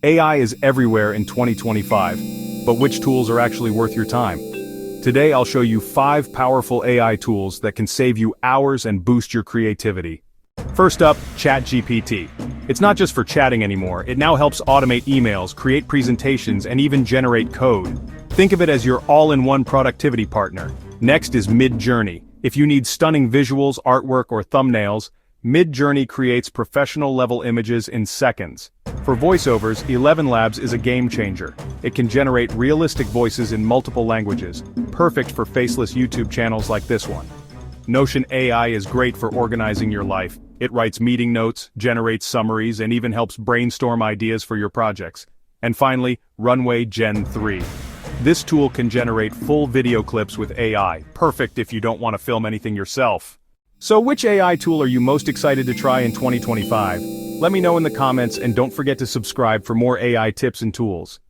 AI is everywhere in 2025, but which tools are actually worth your time? Today I'll show you 5 powerful AI tools that can save you hours and boost your creativity. First up, ChatGPT. It's not just for chatting anymore, it now helps automate emails, create presentations, and even generate code. Think of it as your all-in-one productivity partner. Next is MidJourney. If you need stunning visuals, artwork, or thumbnails, MidJourney creates professional-level images in seconds. For voiceovers, ElevenLabs is a game-changer. It can generate realistic voices in multiple languages, perfect for faceless YouTube channels like this one. Notion AI is great for organizing your life. It writes meeting notes, generates summaries, and even helps brainstorm ideas for your projects. And finally, Runway Gen-3. This tool can generate full video clips with AI, perfect if you don't want to film anything yourself. So which AI tool are you most excited to try in 2025? Let me know in the comments and don't forget to subscribe for more AI tips and tools.